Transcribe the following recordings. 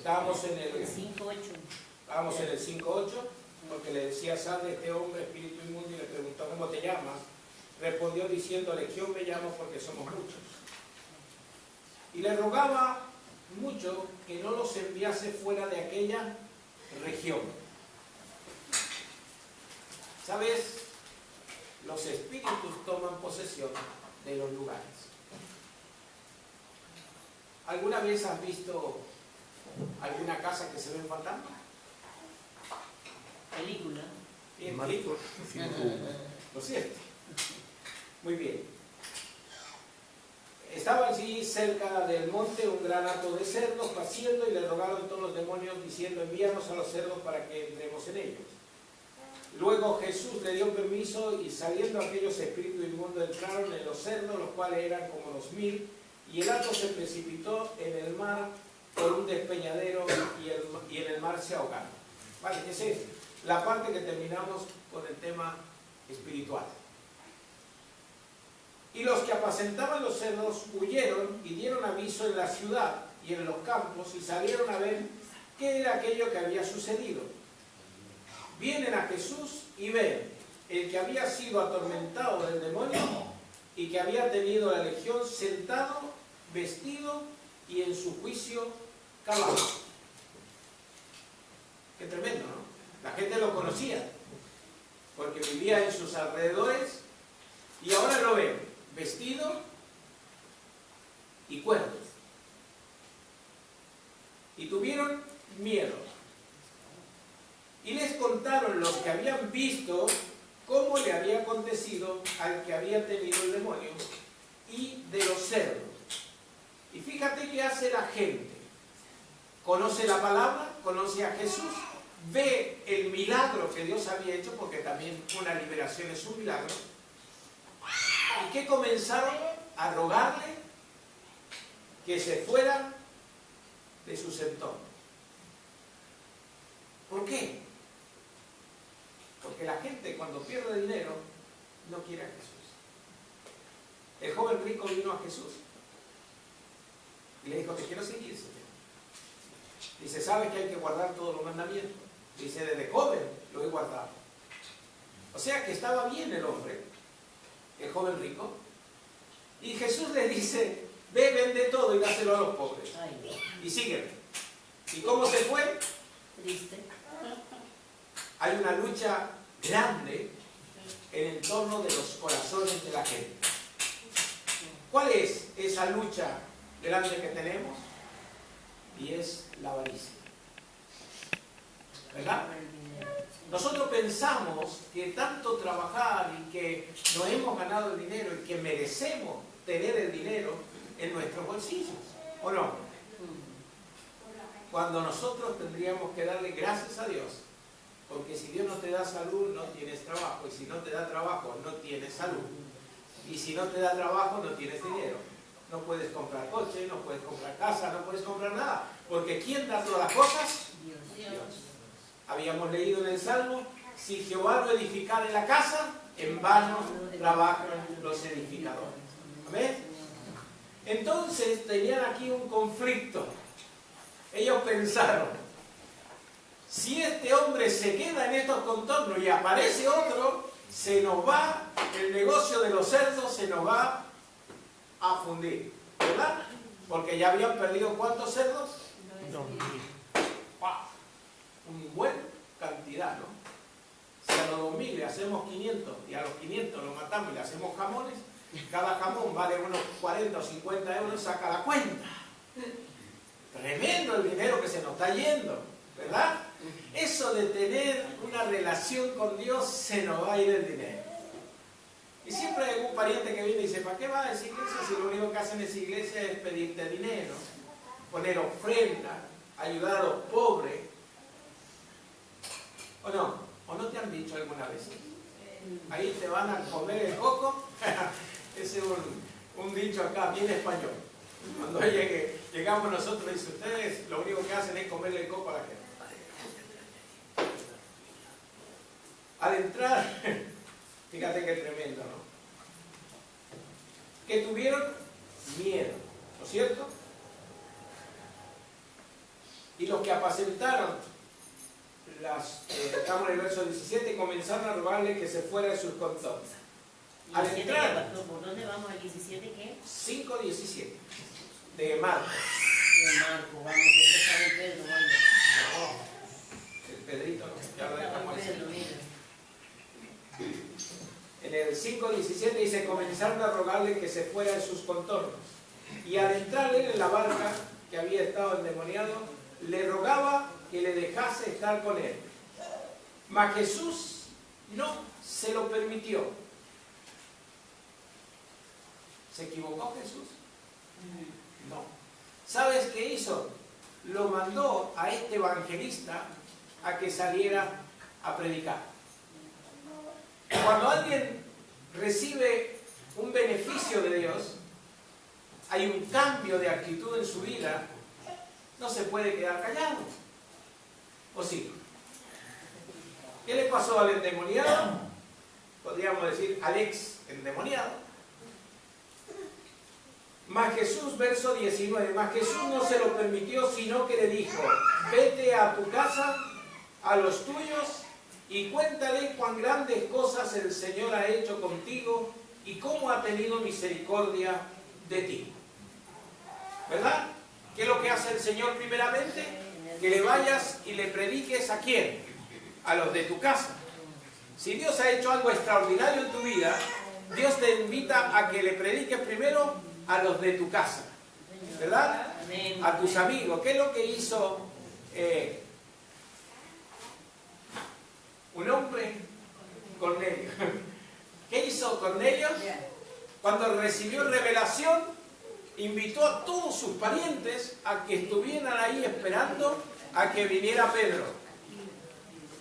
Estábamos en el 5.8. Estábamos en el 5.8, porque le decía sal de este hombre, espíritu inmundo, y le preguntó ¿cómo te llamas? Respondió diciendo, Legión me llamo porque somos muchos. Y le rogaba mucho que no los enviase fuera de aquella región. ¿Sabes? Los espíritus toman posesión de los lugares. ¿Alguna vez has visto alguna casa que se ve en fantasma? Película. Bien, Marcos 5.1. ¿Lo cierto? Muy bien. Estaba allí cerca del monte un gran hato de cerdos paciendo y le rogaron todos los demonios diciendo envíanos a los cerdos para que entremos en ellos. Luego Jesús le dio permiso y saliendo aquellos espíritus inmundos entraron en los cerdos, los cuales eran como 2000, y el hato se precipitó en el mar por un despeñadero y en el mar se ahogaron. Vale, esa es la parte que terminamos con el tema espiritual. Y los que apacentaban los cerdos huyeron y dieron aviso en la ciudad y en los campos y salieron a ver qué era aquello que había sucedido. Vienen a Jesús y ven el que había sido atormentado del demonio y que había tenido la legión sentado, vestido y en su juicio calado. Qué tremendo, ¿no? La gente lo conocía porque vivía en sus alrededores y ahora lo ven vestido y cuerdo. Y tuvieron miedo. Y les contaron los que habían visto cómo le había acontecido al que había tenido el demonio y de los cerdos. Y fíjate qué hace la gente. Conoce la palabra, conoce a Jesús, ve el milagro que Dios había hecho, porque también una liberación es un milagro. ¿Y qué comenzaron? A rogarle que se fuera de sus entornos. ¿Por qué? Porque la gente cuando pierde dinero no quiere a Jesús. El joven rico vino a Jesús y le dijo, te quiero seguir, Señor. Dice, ¿sabes que hay que guardar todos los mandamientos? Dice, desde joven lo he guardado. O sea que estaba bien el hombre, el joven rico, y Jesús le dice, ve, vende todo y dáselo a los pobres. Y sígueme. ¿Y cómo se fue? Triste. Hay una lucha grande en el torno de los corazones de la gente. ¿Cuál es esa lucha grande que tenemos? Y es la avaricia. ¿Verdad? Nosotros pensamos que tanto trabajar y que nos hemos ganado el dinero y que merecemos tener el dinero en nuestros bolsillos, ¿o no? Cuando nosotros tendríamos que darle gracias a Dios, porque si Dios no te da salud, no tienes trabajo, y si no te da trabajo, no tienes salud, y si no te da trabajo, no tienes dinero. No puedes comprar coche, no puedes comprar casa, no puedes comprar nada, porque ¿quién da todas las cosas? Dios. Habíamos leído en el Salmo, si Jehová no edificare la casa, en vano trabajan los edificadores. ¿Amén? Entonces tenían aquí un conflicto. Ellos pensaron, si este hombre se queda en estos contornos y aparece otro, se nos va, el negocio de los cerdos se nos va a fundir, ¿verdad? Porque ya habían perdido ¿cuántos cerdos? 2000. ¡Wow! Una buena cantidad, ¿no? Si a los 2000 le hacemos 500 y a los 500 lo matamos y le hacemos jamones, cada jamón vale unos 40 o 50 euros, saca la cuenta. Tremendo el dinero que se nos está yendo, ¿verdad? Eso de tener una relación con Dios, se nos va a ir el dinero. Y siempre hay algún pariente que viene y dice, ¿para qué vas a esa iglesia si lo único que hacen en esa iglesia es pedirte dinero, poner ofrenda, ayudar a los pobres? ¿O no? ¿O no te han dicho alguna vez? Ahí te van a comer el coco. Ese es un dicho acá, bien español. Cuando llegamos nosotros, dice, ustedes lo único que hacen es comerle el coco a la gente. Al entrar, fíjate qué tremendo, ¿no? Que tuvieron miedo, ¿no es cierto? Y los que apacentaron, estamos en el verso 17, comenzaron a rogarle que se fuera de sus contornos. Al entrar, ¿por dónde vamos al 17 qué? 5:17 de Marcos. De Marcos, vamos, que está en Pedro, vaya. No, el Pedrito no, ya lo dejamos así. Pedro, mira. En el 5:17 dice, comenzaron a rogarle que se fuera de sus contornos. Y al entrar él en la barca, que había estado endemoniado, le rogaba que le dejase estar con él. Mas Jesús no se lo permitió. ¿Se equivocó Jesús? No. ¿Sabes qué hizo? Lo mandó a este evangelista a que saliera a predicar. Cuando alguien recibe un beneficio de Dios, hay un cambio de actitud en su vida, no se puede quedar callado. ¿O sí? ¿Qué le pasó al endemoniado? Podríamos decir al ex endemoniado. Mas Jesús, verso 19, mas Jesús no se lo permitió, sino que le dijo, vete a tu casa, a los tuyos, y cuéntale cuán grandes cosas el Señor ha hecho contigo y cómo ha tenido misericordia de ti. ¿Verdad? ¿Qué es lo que hace el Señor primeramente? Que le vayas y le prediques ¿a quién? A los de tu casa. Si Dios ha hecho algo extraordinario en tu vida, Dios te invita a que le prediques primero a los de tu casa. ¿Verdad? A tus amigos. ¿Qué es lo que hizo un hombre? Cornelio. ¿Qué hizo Cornelio? Cuando recibió revelación, invitó a todos sus parientes a que estuvieran ahí esperando a que viniera Pedro.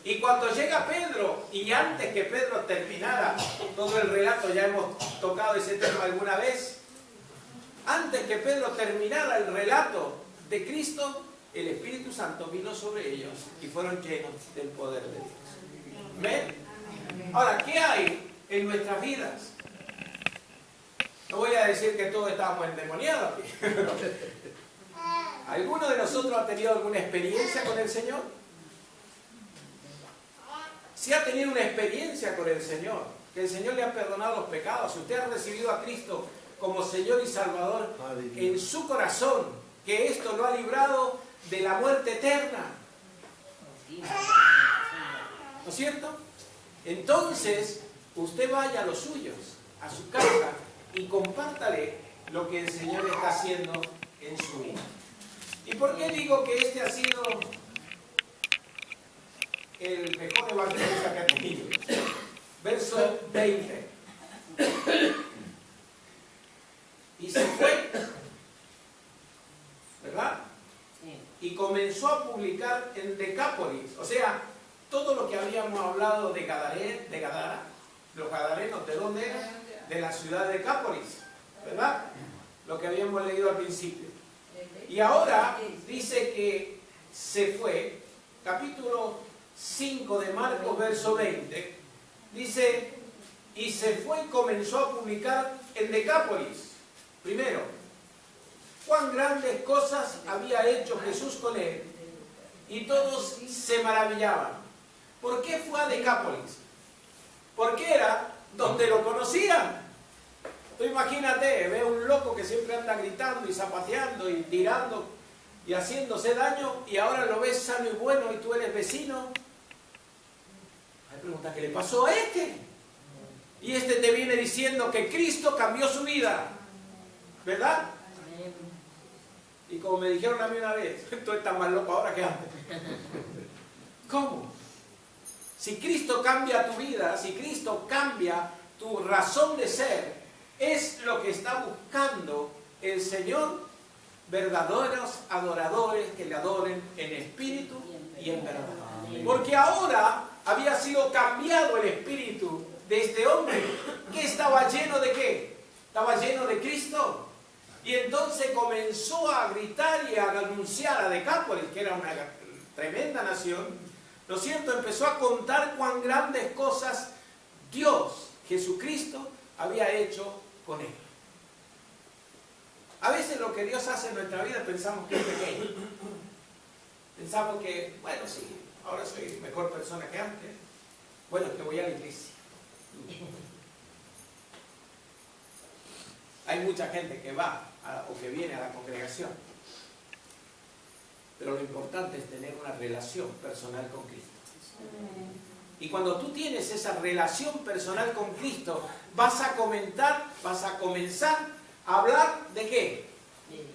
Y cuando llega Pedro, y antes que Pedro terminara todo el relato, ya hemos tocado ese tema alguna vez, antes que Pedro terminara el relato de Cristo, el Espíritu Santo vino sobre ellos y fueron llenos del poder de Dios. ¿Ven? Ahora, ¿qué hay en nuestras vidas? No voy a decir que todos estábamos endemoniados aquí. ¿Alguno de nosotros ha tenido alguna experiencia con el Señor? Si ha tenido una experiencia con el Señor, que el Señor le ha perdonado los pecados, si usted ha recibido a Cristo como Señor y Salvador en su corazón, que esto lo ha librado de la muerte eterna. ¿No es cierto? Entonces, usted vaya a los suyos, a su casa, y compártale lo que el Señor está haciendo en su vida. ¿Y por qué digo que este ha sido el mejor evangelista que ha tenido? Verso 20. Y se fue, ¿verdad? Y comenzó a publicar en Decápolis. O sea, todo lo que habíamos hablado de Gadara, los gadarenos, ¿de dónde eran? De la ciudad de Decápolis, ¿verdad? Lo que habíamos leído al principio. Y ahora dice que se fue, capítulo 5 de Marcos, verso 20, dice, y se fue y comenzó a publicar en Decápolis. Primero, cuán grandes cosas había hecho Jesús con él, y todos se maravillaban. ¿Por qué fue a Decápolis? Porque era donde lo conocían. Tú imagínate, ve un loco que siempre anda gritando y zapateando y tirando y haciéndose daño, y ahora lo ves sano y bueno y tú eres vecino. Hay preguntas, ¿qué le pasó a este? Y este te viene diciendo que Cristo cambió su vida, ¿verdad? Y como me dijeron a mí una vez, tú estás más loco ahora que antes. ¿Cómo? Si Cristo cambia tu vida, si Cristo cambia tu razón de ser, es lo que está buscando el Señor, verdaderos adoradores que le adoren en espíritu y en verdad. Porque ahora había sido cambiado el espíritu de este hombre, que estaba lleno de ¿qué? Estaba lleno de Cristo. Y entonces comenzó a gritar y a anunciar a Decápolis, que era una tremenda nación, ¿no es cierto? Empezó a contar cuán grandes cosas Dios, Jesucristo, había hecho con él. A veces lo que Dios hace en nuestra vida pensamos que es pequeño. Pensamos que, bueno, sí, ahora soy mejor persona que antes. Bueno, es que voy a la iglesia. Hay mucha gente que va o que viene a la congregación. Pero lo importante es tener una relación personal con Cristo. Y cuando tú tienes esa relación personal con Cristo, vas a comenzar a hablar ¿de qué?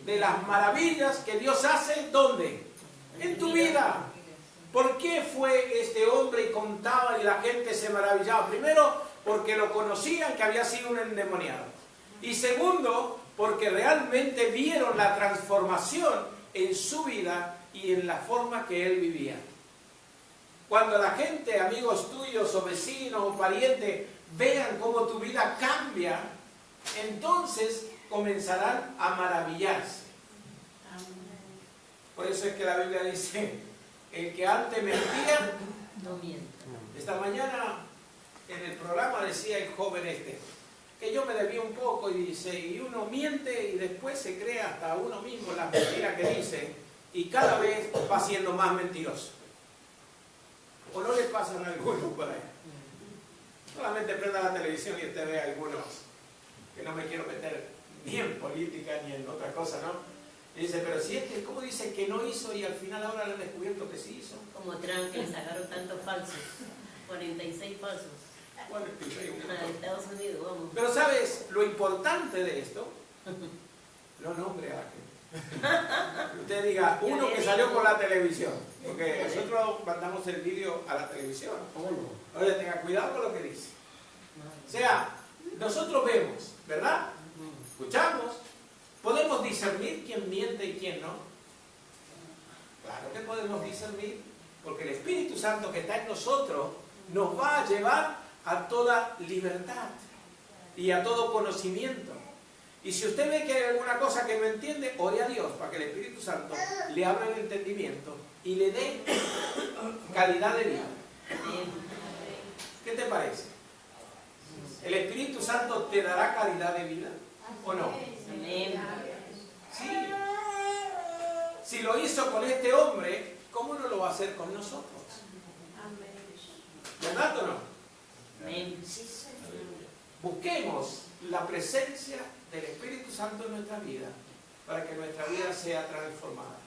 De las maravillas que Dios hace, ¿dónde? En tu vida. ¿Por qué fue este hombre y contaba y la gente se maravillaba? Primero, porque lo conocían que había sido un endemoniado. Y segundo, porque realmente vieron la transformación en su vida y en la forma que él vivía. Cuando la gente, amigos tuyos o vecinos o parientes, vean cómo tu vida cambia, entonces comenzarán a maravillarse. Por eso es que la Biblia dice, el que antes mentía, no miente. Esta mañana en el programa decía el joven que yo me debía un poco y dice, y uno miente y después se cree hasta uno mismo las mentiras que dice y cada vez va siendo más mentiroso. ¿O no le pasan a algunos por ahí? Solamente prenda la televisión y usted ve a algunos, que no me quiero meter ni en política ni en otra cosa, ¿no? Y dice, pero si ¿cómo dice que no hizo y al final ahora le han descubierto que sí hizo? Como Trump, que le sacaron tantos falsos, 46 falsos. Bueno, A Estados Unidos, vamos. pero ¿sabes? Lo importante de esto, no nombre a la gente. Usted diga, uno que salió por la televisión, porque nosotros mandamos el vídeo a la televisión. Oye, tenga cuidado con lo que dice. O sea, nosotros vemos, ¿verdad? Escuchamos, podemos discernir quién miente y quién no. Claro que podemos discernir, porque el Espíritu Santo que está en nosotros nos va a llevar a toda libertad y a todo conocimiento. Y si usted ve que hay alguna cosa que no entiende, ore a Dios para que el Espíritu Santo le abra el entendimiento y le dé calidad de vida. ¿Qué te parece? ¿El Espíritu Santo te dará calidad de vida o no? Amén. Sí. Si lo hizo con este hombre, ¿cómo no lo va a hacer con nosotros? ¿Verdad o no? Amén. Busquemos la presencia del Espíritu Santo en nuestra vida para que nuestra vida sea transformada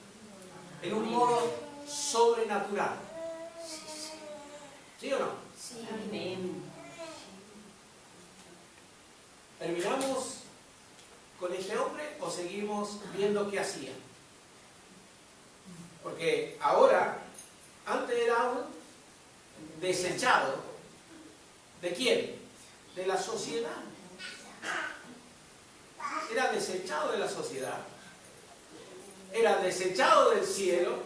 en un modo sobrenatural. ¿Sí o no? Sí. Amén. ¿Terminamos con este hombre o seguimos viendo qué hacía? Porque ahora, antes era un desechado. ¿De quién? De la sociedad. Era desechado de la sociedad. Era desechado del cielo.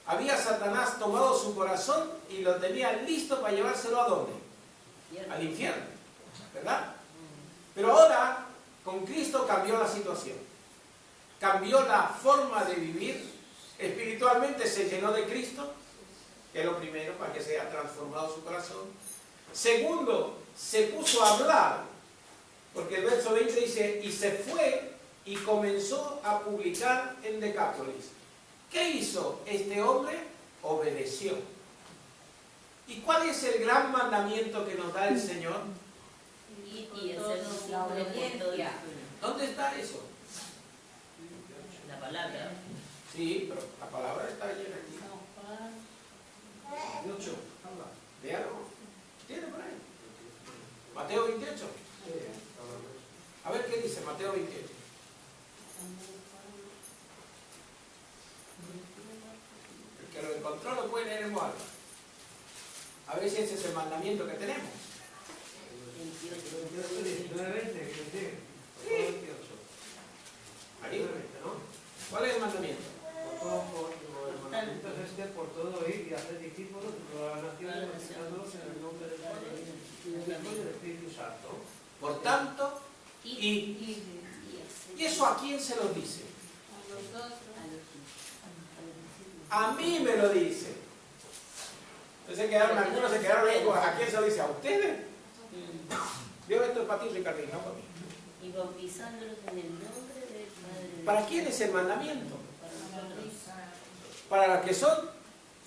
Había Satanás tomado su corazón y lo tenía listo para llevárselo ¿a dónde? Al infierno. ¿Verdad? Pero ahora, con Cristo cambió la situación. Cambió la forma de vivir. Espiritualmente se llenó de Cristo, que es lo primero, para que sea transformado su corazón. Segundo, se puso a hablar, porque el verso 20 dice, y se fue y comenzó a publicar en Decápolis. ¿Qué hizo este hombre? Obedeció. ¿Y cuál es el gran mandamiento que nos da el Señor? Y hacer discípulos por todo el mundo. ¿Dónde está eso? La palabra. Sí, pero la palabra está llena aquí. Mucho. Véalo. ¿Tiene por ahí? Mateo 28. A ver qué dice Mateo 28. El que lo encontró lo puede leer en voz alta. A ver si ese es el mandamiento que tenemos. 28. Ahí. ¿Cuál es el mandamiento? El mandamiento es este: por todo ir y hacer discípulos de todas las naciones, bautizándolos en el nombre del Padre, del Hijo y del Espíritu Santo. Por tanto, ¿y eso a quién se lo dice? A mí me lo dice. Entonces algunos se quedaron ahí, ¿a quién se lo dice? ¿A ustedes? Yo esto es para ti, Ricardín, no para mí. Y bautizándolos en el nombre del Padre. ¿Para quién es el mandamiento? Para nosotros. para los que son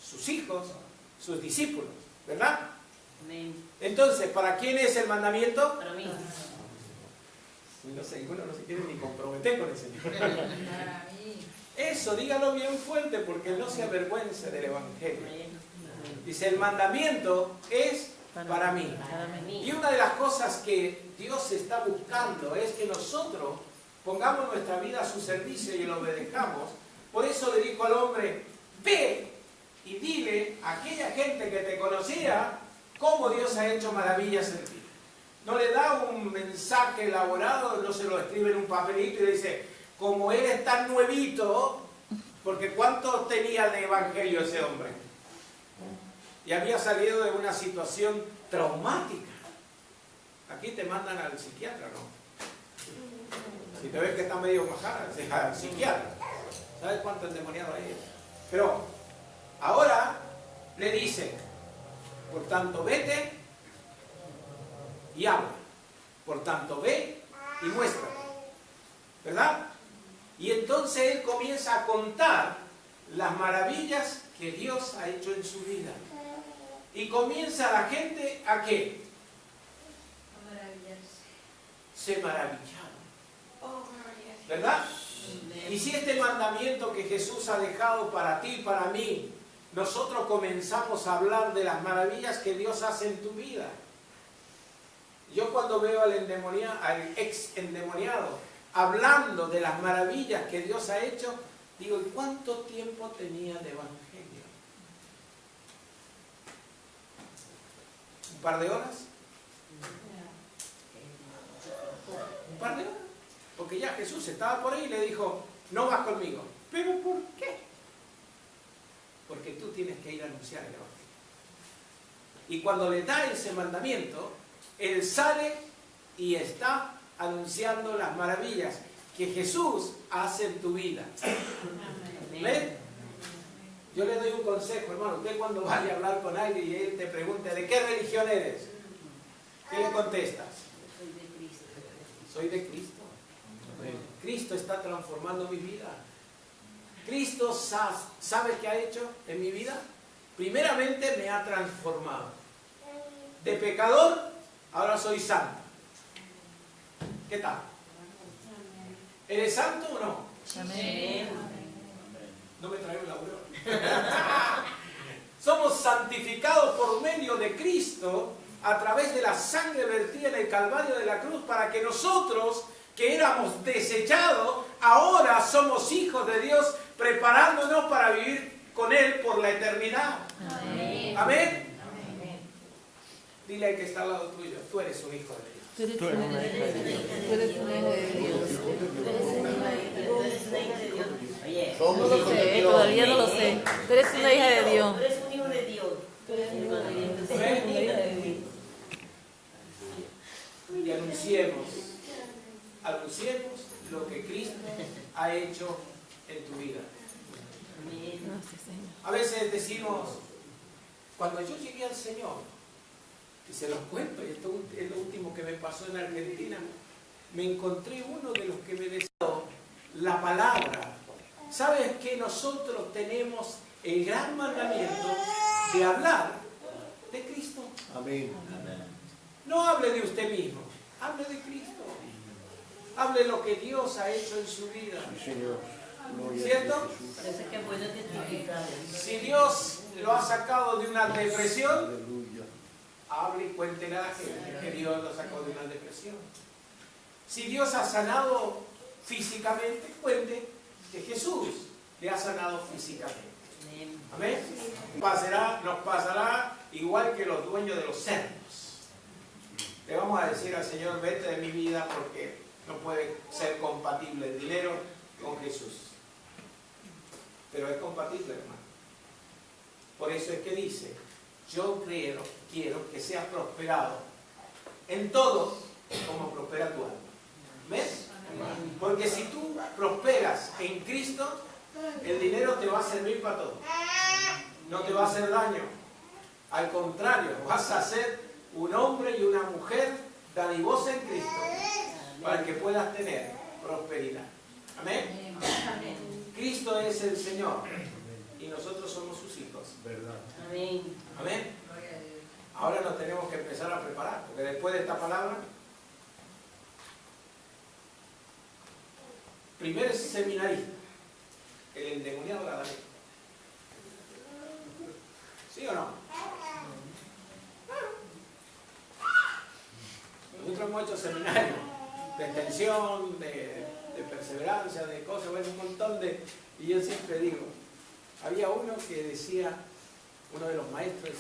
sus hijos, sus discípulos, ¿verdad? Amén. Entonces, ¿para quién es el mandamiento? Para mí. No sé, uno no se quiere ni comprometer con el Señor. Eso, dígalo bien fuerte, porque no se avergüence del Evangelio. Dice, el mandamiento es para mí. Y una de las cosas que Dios está buscando es que nosotros pongamos nuestra vida a su servicio y lo obedezcamos. Por eso le dijo al hombre, ve y dile a aquella gente que te conocía cómo Dios ha hecho maravillas en ti. No le da un mensaje elaborado, no se lo escribe en un papelito y le dice, como él es tan nuevito, porque ¿cuánto tenía de evangelio ese hombre? Y había salido de una situación traumática. Aquí te mandan al psiquiatra, ¿no? Si te ves que está medio majada, al psiquiatra. ¿Sabes cuánto endemoniado hay? Pero ahora le dice, por tanto vete y habla. Por tanto ve y muestra. ¿Verdad? Y entonces él comienza a contar las maravillas que Dios ha hecho en su vida. Y comienza la gente a ¿qué? A maravillarse. Se maravillaron. ¿Verdad? Y si este mandamiento que Jesús ha dejado para ti y para mí, nosotros comenzamos a hablar de las maravillas que Dios hace en tu vida. Yo cuando veo al ex endemoniado hablando de las maravillas que Dios ha hecho, digo, ¿y cuánto tiempo tenía de evangelio? ¿Un par de horas? ¿Un par de horas? Porque ya Jesús estaba por ahí y le dijo, no vas conmigo. ¿Pero por qué? Porque tú tienes que ir a anunciar el evangelio. Y cuando le da ese mandamiento, él sale y está anunciando las maravillas que Jesús hace en tu vida. ¿Ven? Yo le doy un consejo, hermano. Usted cuando vaya a hablar con alguien y él te pregunte, ¿de qué religión eres? ¿Qué le contestas? Soy de Cristo. Soy de Cristo. Cristo está transformando mi vida. Cristo sabe qué ha hecho en mi vida. Primeramente me ha transformado. De pecador, ahora soy santo. ¿Qué tal? ¿Eres santo o no? Amén. No me traigo el laurel. Somos santificados por medio de Cristo a través de la sangre vertida en el Calvario de la cruz para que nosotros, que éramos desechados, ahora somos hijos de Dios, preparándonos para vivir con Él por la eternidad. Amén. Amén. Dile al que está al lado tuyo, tú eres un hijo de Dios. Tú eres una hija de Dios. Tú eres una hija de Dios. Oye, No lo sé, todavía no lo sé. Tú eres una hija de Dios. tú eres un hijo de Dios. Tú eres un hijo de Dios. Tú eres una hija de Dios. Y anunciemos lo que Cristo ha hecho en tu vida. Amén. Gracias, Señor. A veces decimos, cuando yo llegué al Señor, y se los cuento, y esto es lo último que me pasó en Argentina, me encontré uno de los que me decía la palabra. ¿Sabes que nosotros tenemos el gran mandamiento de hablar de Cristo? Amén. No hable de usted mismo, hable de Cristo. Hable lo que Dios ha hecho en su vida. Sí, Señor. Gloria a ¿Cierto? Jesús. Parece que puede testificar. Si Dios lo ha sacado de una depresión, Aleluya. hable y cuéntele a la gente que Dios lo sacó de una depresión. Si Dios ha sanado físicamente, cuente que Jesús le ha sanado físicamente. Amén. Amén. Nos pasará igual que los dueños de los cerdos. Le vamos a decir al Señor, vete de mi vida porque no puede ser compatible el dinero con Jesús. Pero es compatible, hermano. Por eso es que dice, yo quiero que seas prosperado en todo como prospera tu alma. ¿Ves? Porque si tú prosperas en Cristo, el dinero te va a servir para todo. No te va a hacer daño. Al contrario, vas a ser un hombre y una mujer dadivosa en Cristo para que puedas tener prosperidad. Amén. Cristo es el Señor y nosotros somos sus hijos. Verdad. Amén. Amén. Gloria a Dios. Ahora nos tenemos que empezar a preparar, porque después de esta palabra, primer seminarista, el endemoniado gadareno. ¿Sí o no? Nosotros hemos hecho seminarios de extensión, de perseverancia, de cosas, bueno, un montón de... Y yo siempre digo, había uno que decía, uno de los maestros decía,